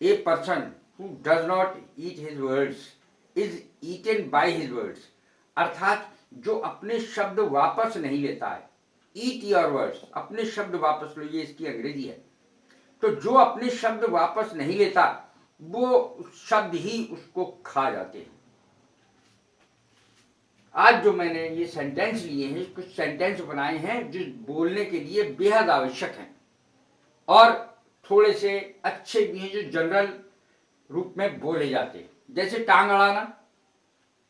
A person who does not eat his words is eaten by his words, अर्थात जो अपने शब्द वापस नहीं लेता है, ईट योर वर्ड्स, अपने शब्द वापस लो, ये इसकी अंग्रेजी है। तो जो अपने शब्द वापस नहीं लेता वो शब्द ही उसको खा जाते हैं। आज जो मैंने ये सेंटेंस लिए हैं, कुछ सेंटेंस बनाए हैं जो बोलने के लिए बेहद आवश्यक हैं और थोड़े से अच्छे भी हैं, जो जनरल रूप में बोले जाते हैं। जैसे टांग अड़ाना,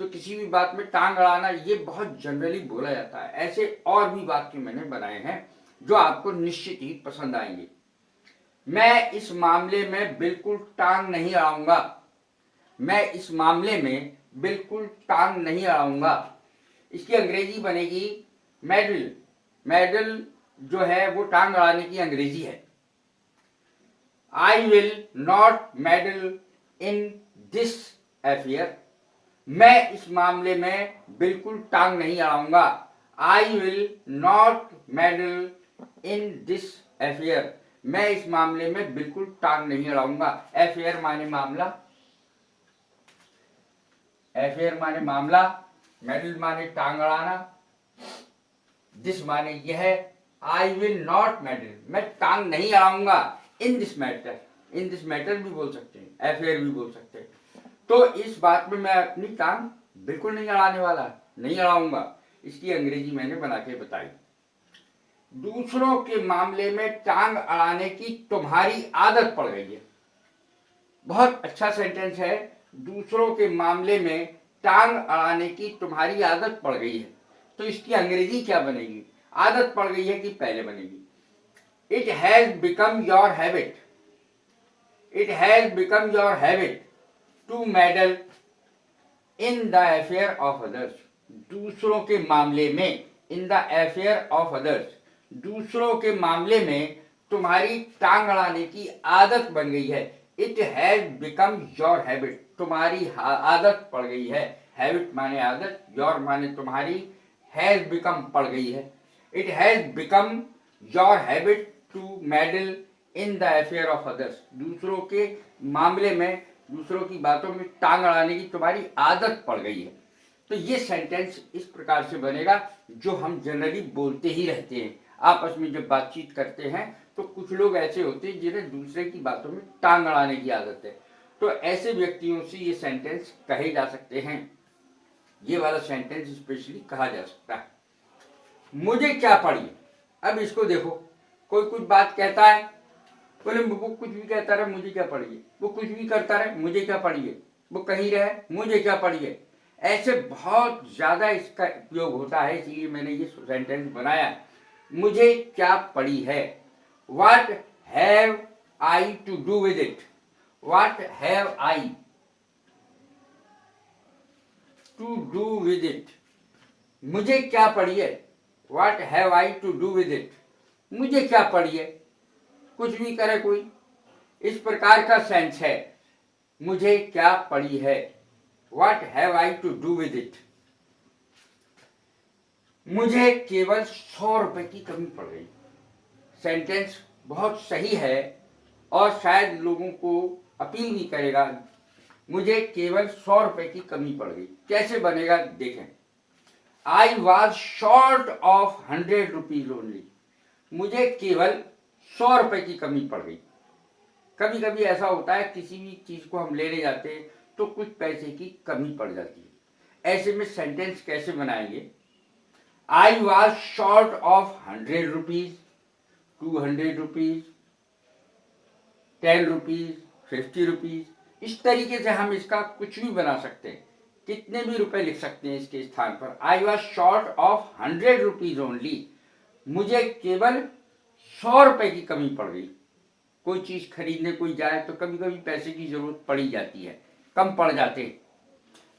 तो किसी भी बात में टांग अड़ाना ये बहुत जनरली बोला जाता है। ऐसे और भी वाक्य मैंने बनाए हैं जो आपको निश्चित ही पसंद आएंगे। मैं इस मामले में बिल्कुल टांग नहीं अड़ाऊंगा, मैं इस मामले में बिल्कुल टांग नहीं अड़ाऊंगा। इसकी अंग्रेजी बनेगी मेडल। मेडल जो है वो टांग अड़ाने की अंग्रेजी है। I will not meddle in this affair, मैं इस मामले में बिल्कुल टांग नहीं अड़ाऊंगा। I will not meddle in this affair, मैं इस मामले में बिल्कुल टांग नहीं अड़ाऊंगा। अफेयर माने मामला, अफेयर माने मामला, मेडल माने टांग अड़ाना, दिस माने यह। आई विल नॉट मेडल, मैं टांग नहीं अड़ाऊंगा। In this matter, in this matter भी बोल सकते हैं, अफेयर भी बोल सकते हैं। तो इस बात में मैं अपनी टांग बिल्कुल नहीं अड़ाने वाला, नहीं अड़ाऊंगा। इसकी अंग्रेजी मैंने बना के बताई। दूसरों के मामले में टांग अड़ाने की तुम्हारी आदत पड़ गई है। बहुत अच्छा सेंटेंस है। दूसरों के मामले में टांग अड़ाने की तुम्हारी आदत पड़ गई है। तो इसकी अंग्रेजी क्या बनेगी? आदत पड़ गई है कि पहले बनेगी? It has become your habit, it has become your habit to meddle in the affair of others. दूसरों के मामले में, in the affair of others, दूसरों के मामले में तुम्हारी टांग अड़ाने की आदत बन गई है। It has become your habit, तुम्हारी आदत पड़ गई है। हैबिट माने आदत, योर माने तुम्हारी, हैज बिकम पड़ गई है। It has become your habit to meddle in the affair of others, दूसरों के मामले में, दूसरों की बातों में टांग अड़ाने की तुम्हारी आदत पड़ गई है। तो ये सेंटेंस इस प्रकार से बनेगा जो हम जनरली बोलते ही रहते हैं। आपस में जब बातचीत करते हैं तो कुछ लोग ऐसे होते हैं जिन्हें दूसरे की बातों में टांग अड़ाने की आदत है। तो ऐसे व्यक्तियों से ये सेंटेंस कहे जा सकते हैं। ये वाला सेंटेंस स्पेशली कहा जा सकता है। मुझे क्या पड़ी। अब इसको देखो, कोई कुछ बात कहता है, बोले वो कुछ भी कहता रहे मुझे क्या पड़ी है, वो कुछ भी करता रहे मुझे क्या पड़ी है, वो कहीं रहे मुझे क्या पड़ी है। ऐसे बहुत ज्यादा इसका उपयोग होता है, इसलिए मैंने ये सेंटेंस बनाया। मुझे क्या पड़ी है। What have I to do with it? What have I to do with it? मुझे क्या पड़ी है। What have I to do with it? मुझे क्या पड़ी है। कुछ भी करे कोई, इस प्रकार का सेंस है। मुझे क्या पड़ी है। What have I to do with it? मुझे केवल 100 रुपए की कमी पड़ गई। सेंटेंस बहुत सही है और शायद लोगों को अपील भी करेगा। मुझे केवल 100 रुपए की कमी पड़ गई। कैसे बनेगा देखें। I was short of 100 rupees only, मुझे केवल 100 रुपए की कमी पड़ गई। कभी कभी ऐसा होता है, किसी भी चीज को हम लेने जाते हैं तो कुछ पैसे की कमी पड़ जाती है। ऐसे में सेंटेंस कैसे बनाएंगे। I was short of 100 rupees, 200 rupees, 10 rupees, 50 rupees. इस तरीके से हम इसका कुछ भी बना सकते हैं, कितने भी रुपए लिख सकते हैं इसके स्थान पर। I was short of 100 rupees only, मुझे केवल 100 रुपए की कमी पड़ गई। कोई चीज खरीदने कोई जाए तो कभी कभी पैसे की जरूरत पड़ी जाती है, कम पड़ जाते हैं।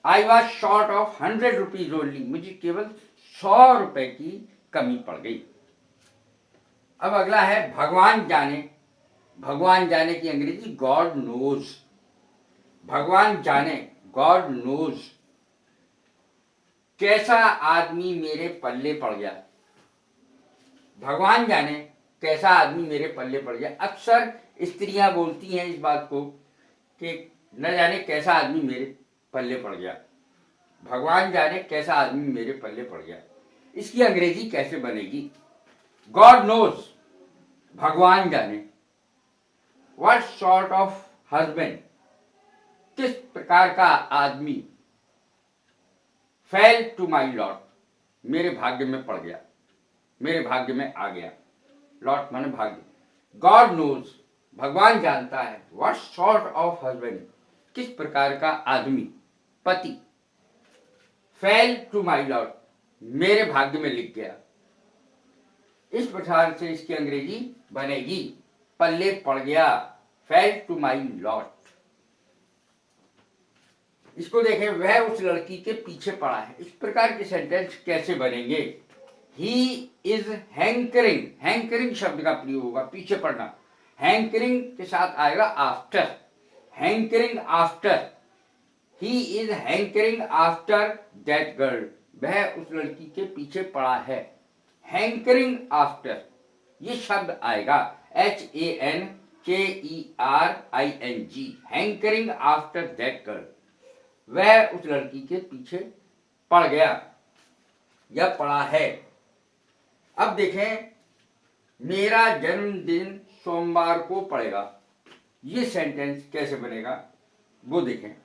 I was short of 100 rupees only, मुझे केवल 100 रुपए की कमी पड़ गई। अब अगला है भगवान जाने। भगवान जाने की अंग्रेजी गॉड नोज। भगवान जाने, गॉड नोज। कैसा आदमी मेरे पल्ले पड़ गया। भगवान जाने कैसा आदमी मेरे पल्ले पड़ गया। अक्सर स्त्रियां बोलती हैं इस बात को कि न जाने कैसा आदमी मेरे पल्ले पड़ गया, भगवान जाने कैसा आदमी मेरे पल्ले पड़ गया। इसकी अंग्रेजी कैसे बनेगी? गॉड नोज, भगवान जाने। व्हाट सॉर्ट ऑफ हस्बैंड, किस प्रकार का आदमी। फेल टू माई लॉट, मेरे भाग्य में पड़ गया, मेरे भाग्य में आ गया। लॉट माने भाग्य। गॉड नोज, भगवान जानता है। व्हाट सॉर्ट ऑफ हस्बैंड, किस प्रकार का आदमी, पति। फेल टू माई लॉट, मेरे भाग्य में लिख गया। इस प्रकार से इसकी अंग्रेजी बनेगी पल्ले पड़ गया, फेल टू माई लॉट। इसको देखें, वह उस लड़की के पीछे पड़ा है। इस प्रकार के सेंटेंस कैसे बनेंगे? ही इज हैंकरिंग, हैंकरिंग शब्द का प्रयोग होगा, पीछे पड़ना। हैंकरिंग के साथ आएगा after, hankering after. He is hankering after that girl, वह उस लड़की के पीछे पड़ा है। हैंकरिंग आफ्टर ये शब्द आएगा, HANKERING, hankering after that girl, वह उस लड़की के पीछे पड़ गया या पड़ा है। अब देखें, मेरा जन्मदिन सोमवार को पड़ेगा, ये सेंटेंस कैसे बनेगा वो देखें।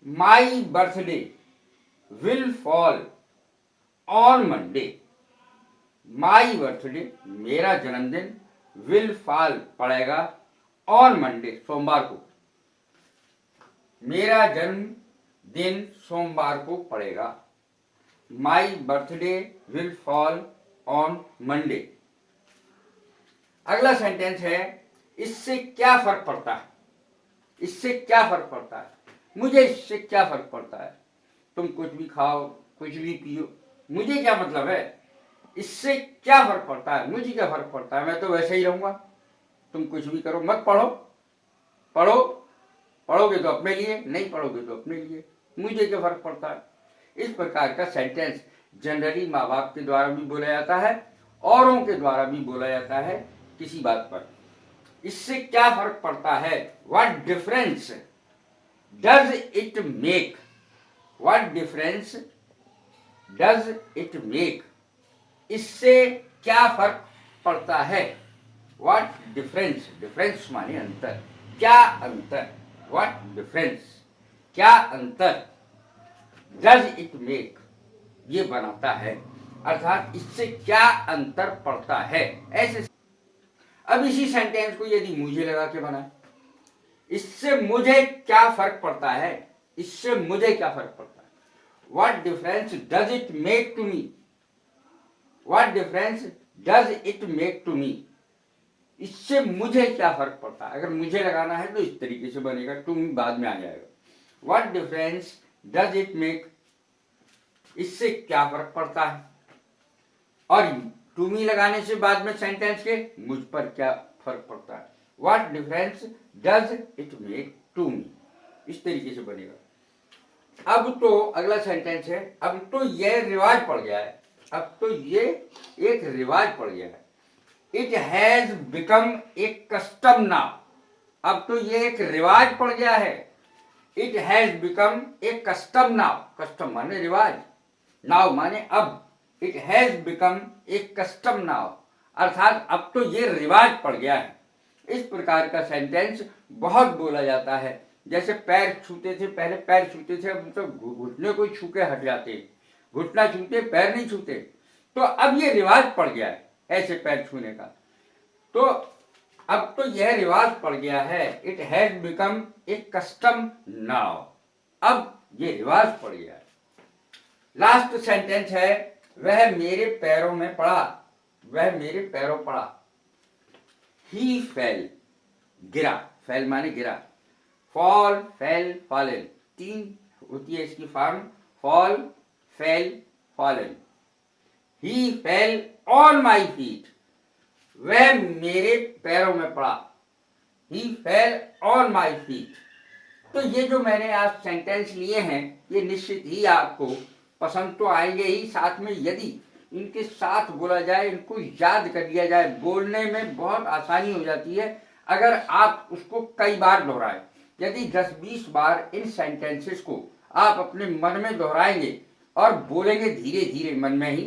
My birthday will fall on Monday, my birthday मेरा जन्मदिन, विल फॉल पड़ेगा, ऑन मंडे सोमवार को, मेरा जन्मदिन सोमवार को पड़ेगा। My birthday will fall on Monday. अगला सेंटेंस है, इससे क्या फर्क पड़ता है, इससे क्या फर्क पड़ता है, मुझे इससे क्या फर्क पड़ता है। तुम कुछ भी खाओ, कुछ भी पियो, मुझे क्या मतलब है, इससे क्या फर्क पड़ता है, मुझे क्या फर्क पड़ता है, मैं तो वैसे ही रहूंगा। तुम कुछ भी करो, मत पढ़ो, पढ़ो, पढ़ोगे तो अपने लिए, नहीं पढ़ोगे तो अपने लिए, मुझे क्या फर्क पड़ता है। इस प्रकार का सेंटेंस जनरली माँ बाप के द्वारा भी बोला जाता है, औरों के द्वारा भी बोला जाता है किसी बात पर। इससे क्या फर्क पड़ता है, what difference does it make, what difference does it make, इससे क्या फर्क पड़ता है। व्हाट डिफरेंस, डिफरेंस माने अंतर, क्या अंतर, व्हाट डिफरेंस क्या अंतर, डज इट मेक ये बनाता है, अर्थात इससे क्या अंतर पड़ता है, ऐसे। अब इसी सेंटेंस को यदि मुझे लगा के बनाए, इससे मुझे क्या फर्क पड़ता है, इससे मुझे क्या फर्क पड़ता है। What difference does it make to me, what difference does it make to me, इससे मुझे क्या फर्क पड़ता है। अगर मुझे लगाना है तो इस तरीके से बनेगा, टू मी बाद में आ जाएगा। What difference does it make, इससे क्या फर्क पड़ता है, और टू मी लगाने से बाद में सेंटेंस के मुझ पर क्या फर्क पड़ता है। What difference does it make to me, इस तरीके से बनेगा। अब तो अगला सेंटेंस है, अब तो यह रिवाज पड़ गया है, अब तो ये एक रिवाज पड़ गया है। It has become a custom now, अब तो ये एक रिवाज पड़ गया है। It has become a custom now, custom माने रिवाज, नाउ माने अब। It has become a custom now, अर्थात अब तो ये रिवाज पड़ गया है। इस प्रकार का सेंटेंस बहुत बोला जाता है। जैसे पैर छूते थे, पहले पैर छूते थे, अब तो घुटने को छू के हट जाते, घुटना छूते पैर नहीं छूते, तो अब ये रिवाज पड़ गया है ऐसे पैर छूने का। तो अब तो यह रिवाज पड़ गया है, it has become a custom now, अब ये रिवाज पड़ गया है। लास्ट सेंटेंस है, वह मेरे पैरों में पड़ा, वह मेरे पैरों पड़ा। ही फेल, गिरा, फेल माने गिरा, फॉल, फेल, फॉलन, तीन होती है इसकी form, fall, fail, fallen. He fell on my feet, वह मेरे पैरों में पड़ा। ही फेल ऑन माई फीट। तो ये जो मैंने आज सेंटेंस लिए हैं, ये निश्चित ही आपको पसंद तो आएंगे ही, साथ में यदि इनके साथ बोला जाए, इनको याद कर लिया जाए, बोलने में बहुत आसानी हो जाती है अगर आप उसको कई बार दोहराएं। यदि 10-20 बार इन सेंटेंसेस को आप अपने मन में दोहराएंगे और बोलेंगे धीरे धीरे मन में ही,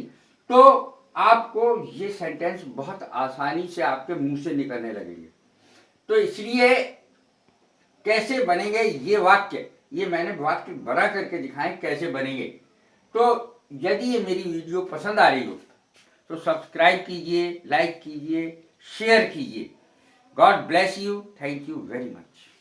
तो आपको ये सेंटेंस बहुत आसानी से आपके मुंह से निकलने लगेंगे। तो इसलिए कैसे बनेंगे ये वाक्य, ये मैंने वाक्य बना करके दिखाएं कैसे बनेंगे। तो यदि ये मेरी वीडियो पसंद आ रही हो तो सब्सक्राइब कीजिए, लाइक कीजिए, शेयर कीजिए। God bless you. Thank you very much.